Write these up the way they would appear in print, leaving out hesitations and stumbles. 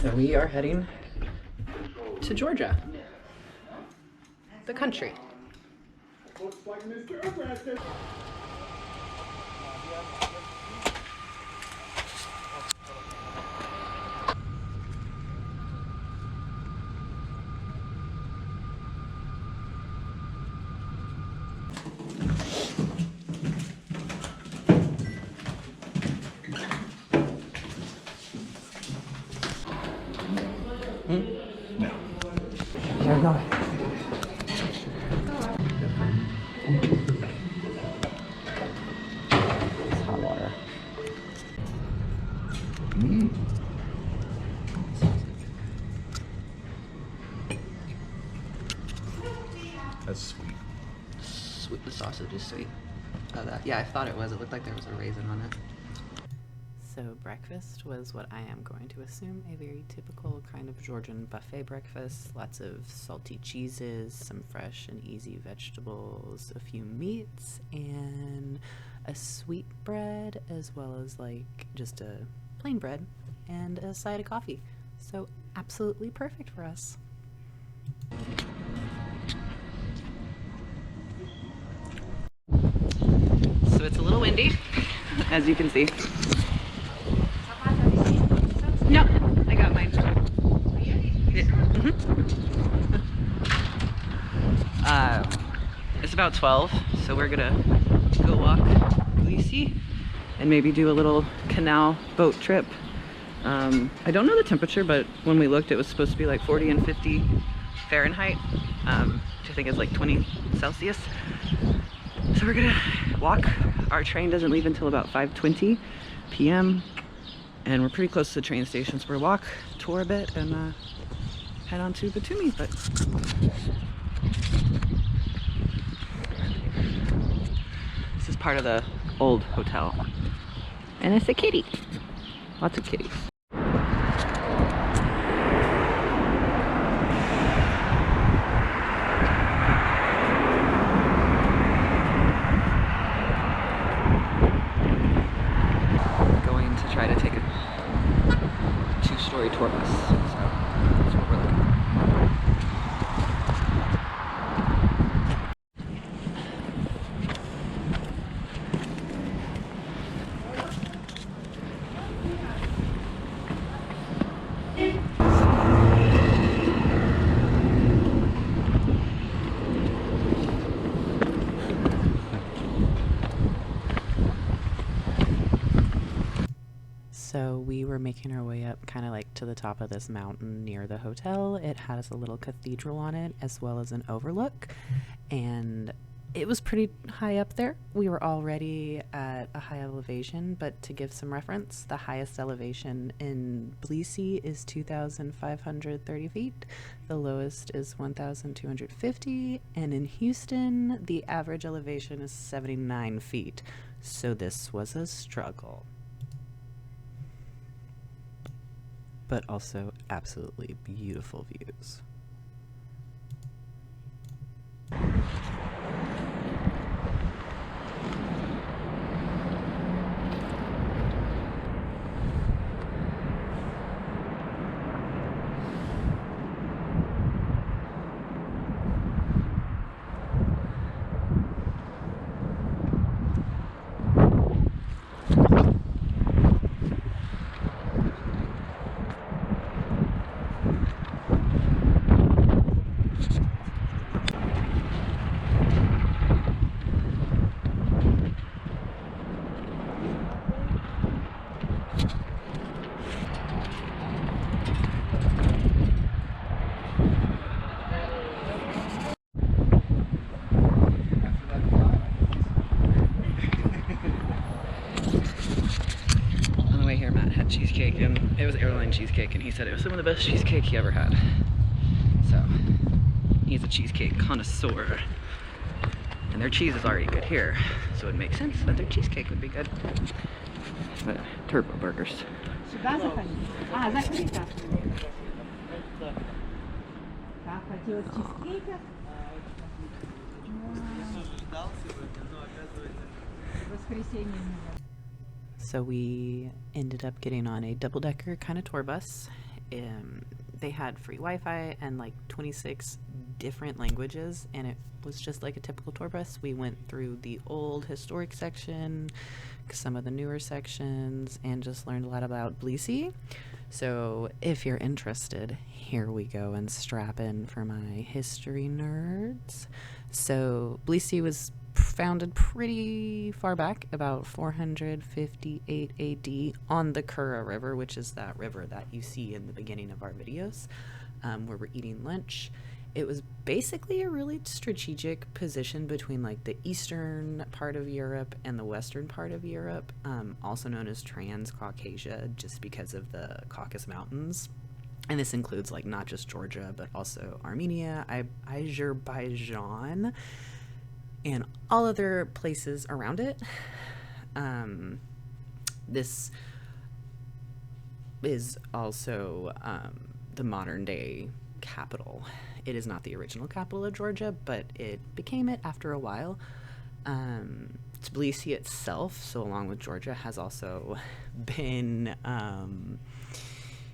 And we are heading to Georgia, the country. No. You're not. It's hot water. That's sweet. Sweet. The sausage is sweet. Yeah, I thought it was. It looked like there was a raisin on it. So breakfast was what I am going to assume a very typical kind of Georgian buffet breakfast. Lots of salty cheeses, some fresh and easy vegetables, a few meats, and a sweet bread, as well as like just a plain bread and a side of coffee. So absolutely perfect for us. So it's a little windy, as you can see. No, I got mine. Yeah. It's about 12, so we're gonna go walk Tbilisi and maybe do a little canal boat trip. I don't know the temperature, but when we looked, it was supposed to be like 40 and 50 Fahrenheit, which I think is like 20 Celsius. So we're gonna walk. Our train doesn't leave until about 5:20 p.m. and we're pretty close to the train station, so we'll walk, tour a bit, and head on to Batumi. But this is part of the old hotel, and it's a kitty. Lots of kitties. Try to take a two-story tour bus. So that's what we're looking for. So we were making our way up kind of like to the top of this mountain near the hotel. It has a little cathedral on it as well as an overlook, and it was pretty high up there. We were already at a high elevation, but to give some reference, the highest elevation in Tbilisi is 2,530 feet. The lowest is 1,250, and in Houston, the average elevation is 79 feet. So this was a struggle. But also absolutely beautiful views. Cheesecake, and it was airline cheesecake, and he said it was some of the best cheesecake he ever had. So he's a cheesecake connoisseur, and their cheese is already good here, so it makes sense that their cheesecake would be good. But turbo burgers. So we ended up getting on a double-decker kind of tour bus, They had free Wi-Fi and like 26 different languages, and it was just like a typical tour bus. We went through the old historic section, some of the newer sections, and just learned a lot about Tbilisi. So if you're interested, here we go, and strap in for my history nerds. So Tbilisi was founded pretty far back, about 458 AD, on the Kura River, which is that river that you see in the beginning of our videos, where we're eating lunch. It was basically a really strategic position between like the eastern part of Europe and the western part of Europe, also known as Transcaucasia, just because of the Caucasus Mountains. And this includes like not just Georgia, but also Armenia, Azerbaijan, and all other places around it. This is also the modern day capital. It is not the original capital of Georgia, but it became it after a while. Tbilisi itself, so along with Georgia, has also been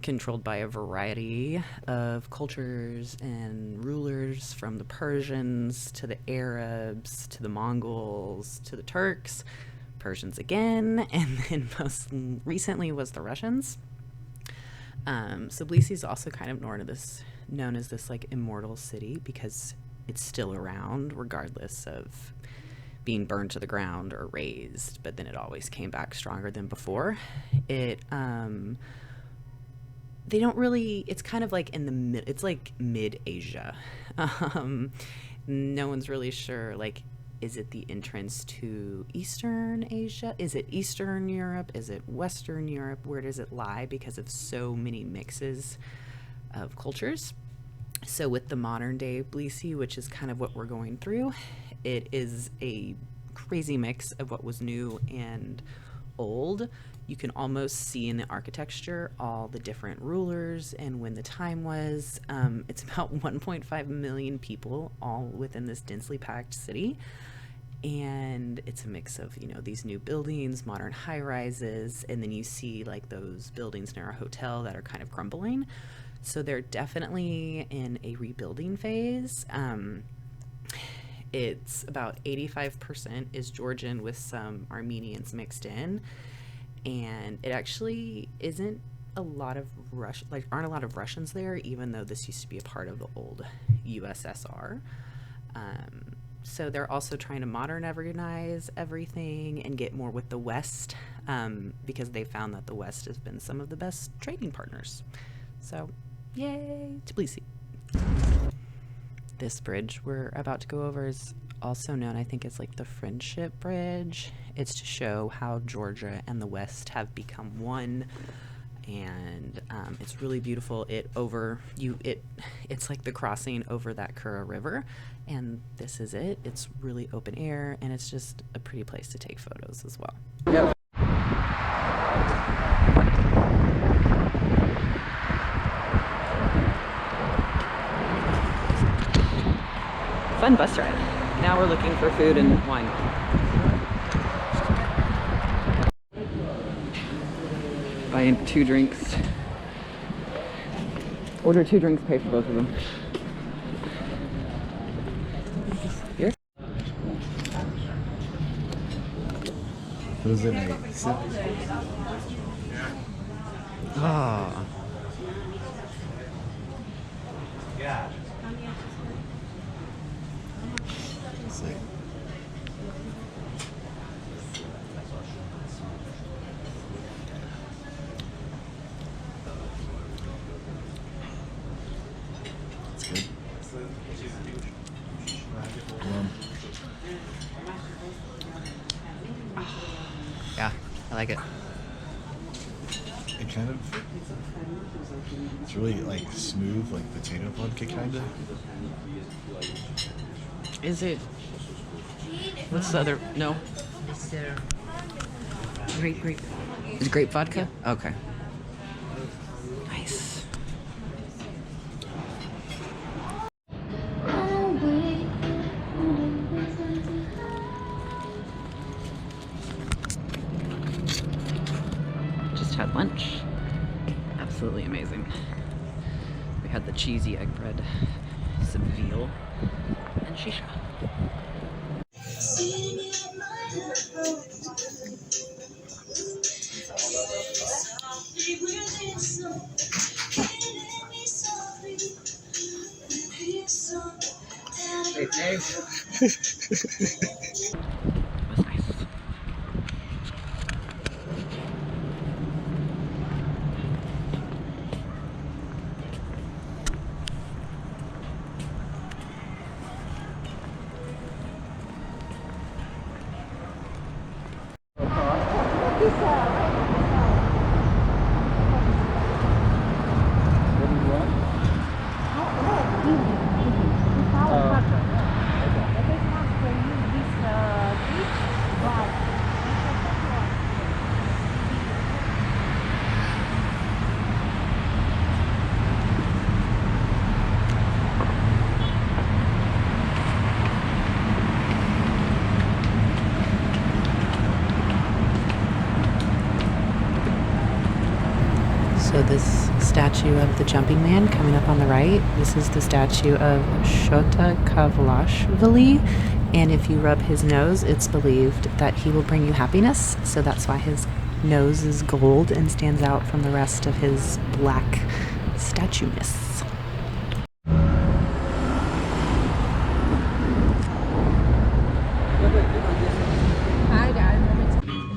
controlled by a variety of cultures and rulers, from the Persians to the Arabs to the Mongols to the Turks, Persians again, and then most recently was the Russians. So Tbilisi is also kind of known as this like immortal city because it's still around regardless of being burned to the ground or razed, but then it always came back stronger than before. They don't really, it's kind of like in the mid, it's like mid-Asia. No one's really sure, like, is it the entrance to Eastern Asia? Is it Eastern Europe? Is it Western Europe? Where does it lie because of so many mixes of cultures? So with the modern day Tbilisi, which is kind of what we're going through, it is a crazy mix of what was new and old. You can almost see in the architecture all the different rulers and when the time was. It's about 1.5 million people all within this densely packed city. And it's a mix of, these new buildings, modern high rises, and then you see like those buildings near a hotel that are kind of crumbling. So they're definitely in a rebuilding phase. It's about 85% is Georgian with some Armenians mixed in. And it actually isn't a lot of aren't a lot of Russians there, even though this used to be a part of the old USSR. So they're also trying to modernize everything and get more with the West, because they found that the West has been some of the best trading partners. So, yay, Tbilisi. This bridge we're about to go over is also known, I think, as like the Friendship Bridge. It's to show how Georgia and the West have become one, and it's really beautiful. It's like the crossing over that Kura River, and this is it. It's really open air, and it's just a pretty place to take photos as well. Yep. Fun bus ride. Now we're looking for food and wine. Buying 2 drinks. Order 2 drinks, pay for both of them. Here? What is it, mate? Oh. Yeah. Sick. That's good. Yeah, I like it. It kind of, it's really like smooth, like potato vodka kind of. Is it? What's the other? No. It's Grape. Is it grape vodka? Okay. Nice. Just had lunch. Absolutely amazing. had the cheesy egg bread, some veal, and shisha. It was nice. So this statue of the jumping man coming up on the right, this is the statue of Shota Kavlashvili, and if you rub his nose, it's believed that he will bring you happiness, so that's why his nose is gold and stands out from the rest of his black statueness.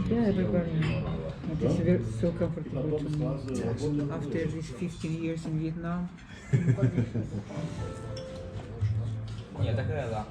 Yeah, everybody. It is very, so comfortable to me after these 15 years in Vietnam. Nhiều ta cứ là